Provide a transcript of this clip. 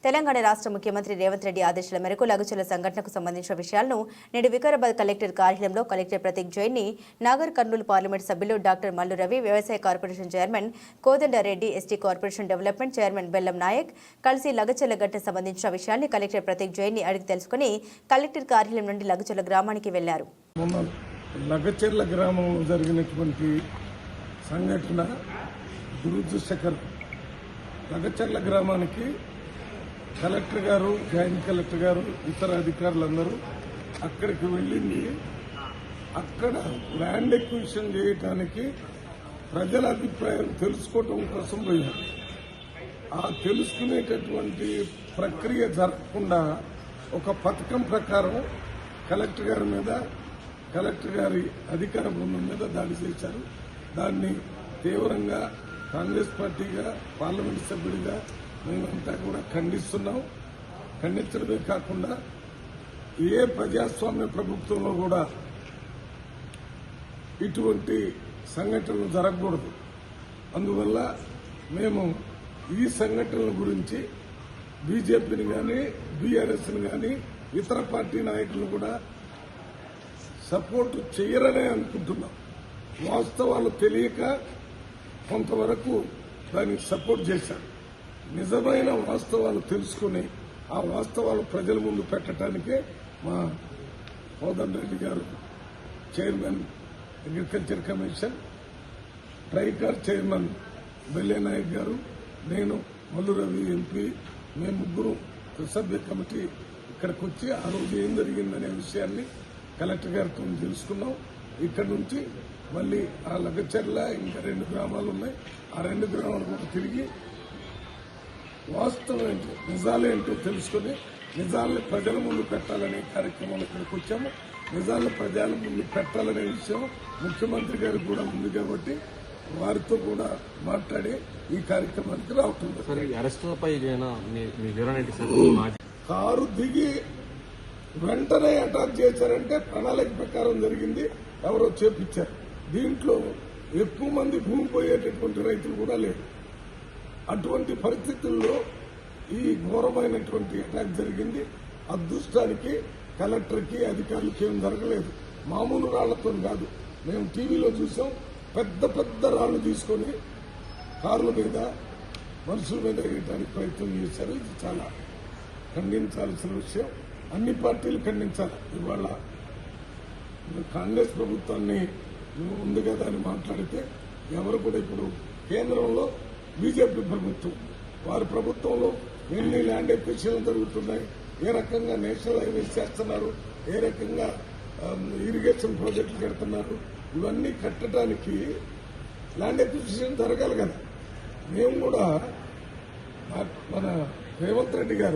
తెలంగాణ రాష్ట్ర ముఖ్యమంత్రి రేవంత్ రెడ్డి ఆదేశాల మేరకు లఘుచర్ల సంఘటనకు సంబంధించిన విషయాలను నేడు వికారాబాద్ కలెక్టర్ కార్యాలయంలో కలెక్టర్ ప్రతీక్ జైన్ ని నాగర్ కర్నూలు పార్లమెంట్ సభ్యులు డాక్టర్ మల్లు రవి, వ్యవసాయ corporation chairman Kodanda Reddy, ST corporation development chairman బెల్లం నాయక్ కలిసి లఘుచర్ల ఘటన సంబంధించిన విషయాన్ని కలెక్టర్ ప్రతీక్ జైన్ ని అడిగి తెలుసుకుని కలెక్టర్ కార్యాలయం నుండి లఘుచర్ల గ్రామానికి వెళ్లారు. లఘుచర్ల గ్రామంలో జరిగినటువంటి సంఘటన దురదృష్టకరం. లఘుచర్ల గ్రామానికి కలెక్టర్ గారు, జాయింట్ కలెక్టర్ గారు, ఇతర అధికారులందరూ అక్కడికి వెళ్ళింది. అక్కడ ల్యాండ్ ఎక్విజిషన్ చేయడానికి ప్రజల అభిప్రాయం తెలుసుకోవటం కోసం పోయారు. ఆ తెలుసుకునేటటువంటి ప్రక్రియ జరగకుండా ఒక పథకం ప్రకారం కలెక్టర్ గారి మీద, కలెక్టర్ గారి అధికార బృందం మీద దాడి చేశారు. దాన్ని తీవ్రంగా కాంగ్రెస్ పార్టీగా, పార్లమెంట్ సభ్యుడిగా మేమంతా కూడా ఖండిస్తున్నాం. ఖండించడమే కాకుండా ఏ ప్రజాస్వామ్య ప్రభుత్వంలో కూడా ఇటువంటి సంఘటనలు జరగకూడదు. అందువల్ల మేము ఈ సంఘటనల గురించి బీజేపీని కానీ, బీఆర్ఎస్ని కానీ, ఇతర పార్టీ నాయకులు కూడా సపోర్టు చేయరనే అనుకుంటున్నాం. వాస్తవాలు తెలియక కొంతవరకు దానికి సపోర్ట్ చేశారు. నిజమైన వాస్తవాలు తెలుసుకుని ఆ వాస్తవాలు ప్రజల ముందు పెట్టడానికే మా కోదండరెడ్డి గారు, chairman agriculture commission, Tricor chairman Belle Nayak గారు, నేను మల్లు రవి ఎంపీ, మేము ముగ్గురు త్రిసభ్య కమిటీ ఇక్కడికి వచ్చి ఆ రోజు ఏం జరిగిందనే విషయాన్ని కలెక్టర్ గారితో తెలుసుకున్నాం. ఇక్కడ నుంచి మళ్ళీ ఆ లఘుచర్ల ఇంకా 2 గ్రామాలు ఉన్నాయి. ఆ 2 గ్రామాలు కూడా తిరిగి వాస్తవం ఏంటో, నిజాలేంటో తెలుసుకుని నిజాలను ప్రజల ముందు పెట్టాలనే కార్యక్రమంలో ఇక్కడికి వచ్చాము. నిజాలను ప్రజల ముందు పెట్టాలనే విషయం ముఖ్యమంత్రి గారికి కూడా ఉంది కాబట్టి వారితో కూడా మాట్లాడి ఈ కార్యక్రమానికి రావటం. కారు దిగి వెంటనే అటాక్ చేశారంటే ప్రణాళిక ప్రకారం జరిగింది, ఎవరో చేపించారు. దీంట్లో ఎక్కువ మంది భూమి పోయేటటువంటి రైతులు కూడా లేరు. అటువంటి పరిస్థితుల్లో ఈ ఘోరమైనటువంటి అటాక్ జరిగింది. అదృష్టానికి కలెక్టర్కి, అధికారులకి ఏం జరగలేదు. మామూలు రాళ్లతో కాదు, మేము టీవీలో చూసాం. పెద్ద పెద్ద రాళ్లు తీసుకొని కార్ల మీద, మనుషుల మీద వేయడానికి ప్రయత్నం చేశారు. ఇది చాలా ఖండించాల్సిన విషయం. అన్ని పార్టీలు ఖండించాలి. ఇవాళ కాంగ్రెస్ ప్రభుత్వాన్ని ఉంది కదా అని మాట్లాడితే ఎవరు కూడా, ఇప్పుడు కేంద్రంలో బీజేపీ ప్రభుత్వం, వారి ప్రభుత్వంలో ఎన్ని ల్యాండ్ ఎక్విజిషన్లు జరుగుతున్నాయి, ఏ రకంగా నేషనల్ హైవేస్ చేస్తున్నారు, ఏ రకంగా ఇరిగేషన్ ప్రాజెక్టులు కడుతున్నారు, ఇవన్నీ కట్టడానికి ల్యాండ్ ఎక్విజిషన్ జరగాలి కదా. మేము కూడా మన రేవంత్ రెడ్డి గారు